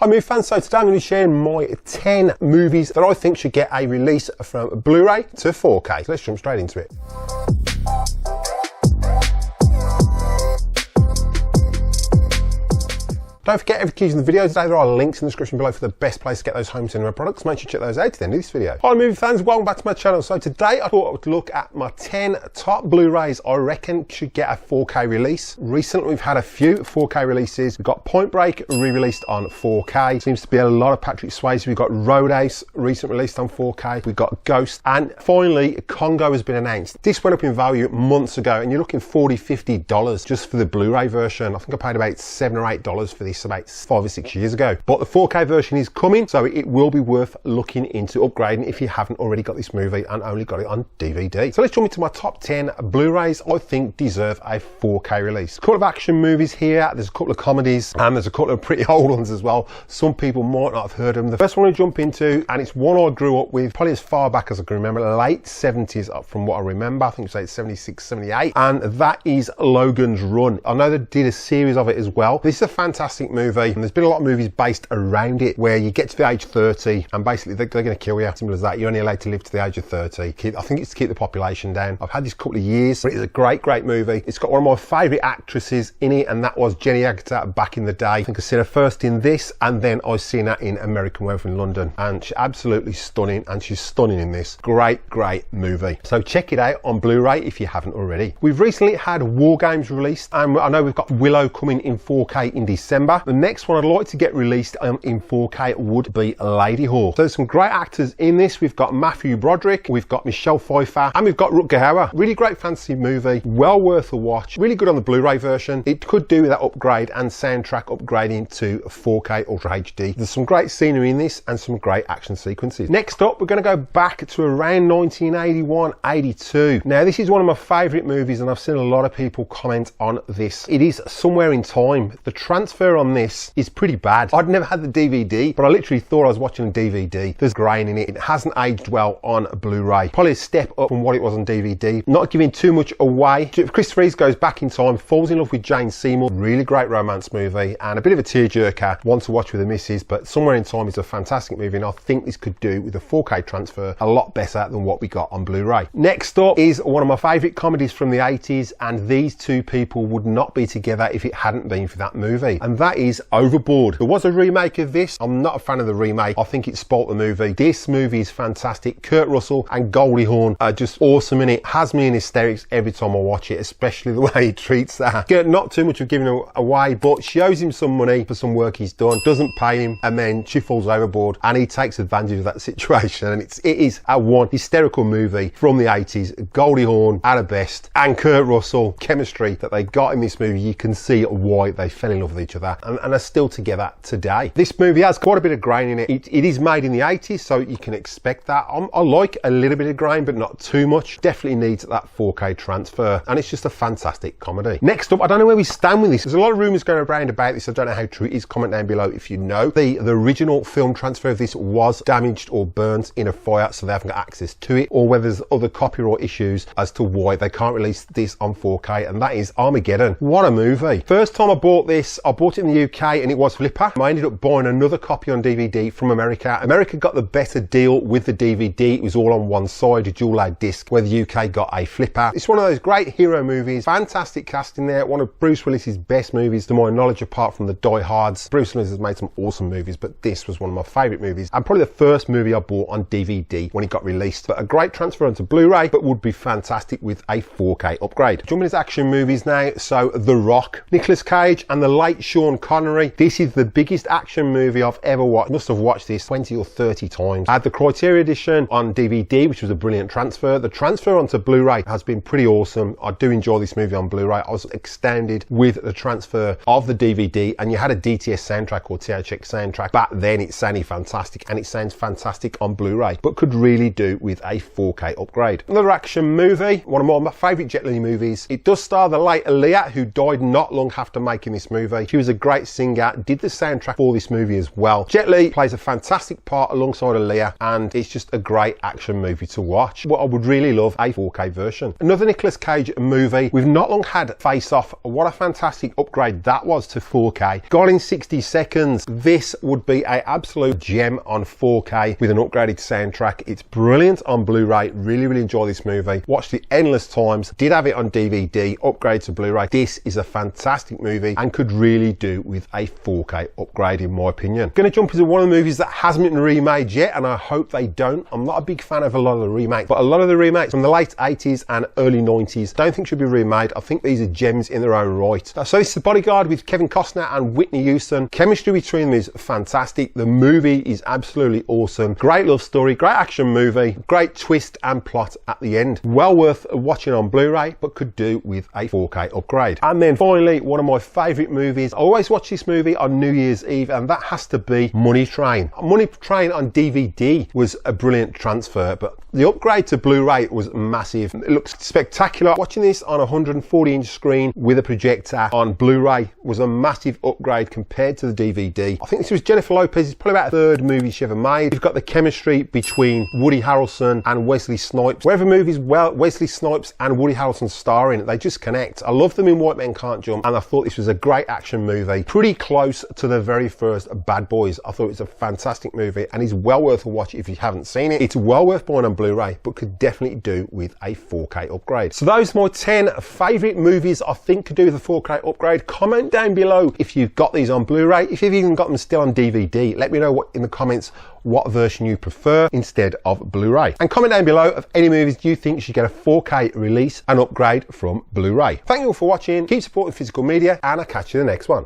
Hi movie fans, so today I'm going to be sharing my 10 movies that I think should get a release from Blu-ray to 4K. So let's jump straight into it. Don't forget, every key in the video today, there are links in the description below for the best place to get those home cinema products. Make sure you check those out at the end of this video. Hi movie fans, welcome back to my channel. So today I thought I would look at my 10 top Blu-rays I reckon should get a 4K release. Recently we've had a few 4K releases. We've got Point Break re-released on 4K. Seems to be a lot of Patrick Swayze. We've got Roadhouse recent released on 4K. We've got Ghost. And finally, Congo has been announced. This went up in value months ago and you're looking $40, $50 just for the Blu-ray version. I think I paid about $7 or $8 for this about 5 or 6 years ago, but the 4K version is coming, so it will be worth looking into upgrading if you haven't already got this movie and only got it on DVD. So let's jump into my top 10 Blu-rays I think deserve a 4K release. A couple of action movies here, there's a couple of comedies, and there's a couple of pretty old ones as well. Some people might not have heard of them. The first one I jump into, and it's one I grew up with probably as far back as I can remember, late 70s from what I remember. I think it's like 76, 78, and that is Logan's Run. I know they did a series of it as well. This is a fantastic movie. And there's been a lot of movies based around it where you get to the age 30 and basically they're going to kill you. Simple as that. You're only allowed to live to the age of 30. I think it's to keep the population down. I've had this couple of years, but it's a great movie. It's got one of my favourite actresses in it, and that was Jenny Agutter back in the day. I think I've seen her first in this, and then I've seen her in American Werewolf in London, and she's absolutely stunning, and she's stunning in this. Great movie. So check it out on Blu-ray if you haven't already. We've recently had War Games released, and I know we've got Willow coming in 4K in December. The next one I'd like to get released in 4K would be Lady Whore. So there's some great actors in this. We've got Matthew Broderick, we've got Michelle Pfeiffer, and we've got Rutger Hauer. Really great fantasy movie, well worth a watch. Really good on the Blu-ray version. It could do with that upgrade and soundtrack upgrading to 4K Ultra HD. There's some great scenery in this and some great action sequences. Next up, we're going to go back to around 1981-82. Now this is one of my favourite movies, and I've seen a lot of people comment on this. It is Somewhere in Time. The transfer on this is pretty bad. I'd never had the DVD, but I literally thought I was watching a DVD. There's grain in it. It hasn't aged well on Blu-ray. Probably a step up from what it was on DVD. Not giving too much away. Christopher Reeve goes back in time, falls in love with Jane Seymour. Really great romance movie and a bit of a tearjerker. One to watch with the missus, but Somewhere in Time is a fantastic movie, and I think this could do with a 4K transfer a lot better than what we got on Blu-ray. Next up is one of my favourite comedies from the 80s, and these two people would not be together if it hadn't been for that movie, and that is Overboard. There was a remake of this. I'm not a fan of the remake. I think it spoilt the movie. This movie is fantastic. Kurt Russell and Goldie Hawn are just awesome in it. Has me in hysterics every time I watch it, especially the way he treats her. Not too much of giving her away, but she owes him some money for some work he's done, doesn't pay him, and then she falls overboard and he takes advantage of that situation. And it is a one hysterical movie from the 80s. Goldie Hawn at her best, and Kurt Russell, chemistry that they got in this movie. You can see why they fell in love with each other and are still together today. This movie has quite a bit of grain in it. It is made in the 80s, so you can expect that. I like a little bit of grain, but not too much. Definitely needs that 4K transfer, and it's just a fantastic comedy. Next up, I don't know where we stand with this. There's a lot of rumours going around about this. I don't know how true it is. Comment down below if you know. The original film transfer of this was damaged or burnt in a fire, so they haven't got access to it, or whether there's other copyright issues as to why they can't release this on 4K, and that is Armageddon. What a movie. First time I bought this, I bought it in the UK, and it was flipper. I ended up buying another copy on DVD from America. America got the better deal with the DVD. It was all on one side, a dual A disc, where the UK got a flipper. It's one of those great hero movies. Fantastic cast in there. One of Bruce Willis's best movies to my knowledge, apart from the Die Hards. Bruce Willis has made some awesome movies, but this was one of my favourite movies, and probably the first movie I bought on DVD when it got released. But a great transfer onto Blu-ray, but would be fantastic with a 4K upgrade. Jumping into action movies now. So The Rock, Nicolas Cage and the late Sean Connery. This is the biggest action movie I've ever watched. Must have watched this 20 or 30 times. I had the Criterion edition on DVD, which was a brilliant transfer. The transfer onto Blu-ray has been pretty awesome. I do enjoy this movie on Blu-ray. I was astounded with the transfer of the DVD, and you had a DTS soundtrack or THX soundtrack. Back then it sounded fantastic, and it sounds fantastic on Blu-ray, but could really do with a 4K upgrade. Another action movie, one of my favourite Jet Li movies. It does star the late Aaliyah, who died not long after making this movie. She was a great singer, did the soundtrack for this movie as well. Jet Li plays a fantastic part alongside Aaliyah, and it's just a great action movie to watch. What I would really love a 4K version. Another Nicolas Cage movie. We've not long had Face Off. What a fantastic upgrade that was to 4K. Gone in 60 seconds. This would be an absolute gem on 4K with an upgraded soundtrack. It's brilliant on Blu-ray. Really enjoy this movie. Watched it endless times. Did have it on DVD, upgrade to Blu-ray. This is a fantastic movie and could really do with a 4K upgrade in my opinion. Going to jump into one of the movies that hasn't been remade yet, and I hope they don't. I'm not a big fan of a lot of the remakes, but a lot of the remakes from the late 80s and early 90s don't think should be remade. I think these are gems in their own right. So this is The Bodyguard with Kevin Costner and Whitney Houston. Chemistry between them is fantastic. The movie is absolutely awesome. Great love story, great action movie, great twist and plot at the end. Well worth watching on Blu-ray, but could do with a 4K upgrade. And then finally, one of my favourite movies. I always watch this movie on New Year's Eve, and that has to be Money Train. Money Train on DVD was a brilliant transfer, but the upgrade to Blu-ray was massive. It looks spectacular. Watching this on a 140-inch screen with a projector on Blu-ray was a massive upgrade compared to the DVD. I think this was Jennifer Lopez's probably about third movie she ever made. You've got the chemistry between Woody Harrelson and Wesley Snipes. Wherever movies Wesley Snipes and Woody Harrelson star in, they just connect. I love them in White Men Can't Jump, and I thought this was a great action movie. Pretty close to the very first Bad Boys. I thought it was a fantastic movie and is well worth a watch if you haven't seen it. It's well worth buying on Blu-ray, but could definitely do with a 4K upgrade. So those are my 10 favourite movies I think could do with a 4K upgrade. Comment down below if you've got these on Blu-ray, if you've even got them still on DVD. Let me know in the comments what version you prefer instead of Blu-ray. And comment down below of any movies you think should get a 4K release and upgrade from Blu-ray. Thank you all for watching. Keep supporting physical media, and I'll catch you in the next one.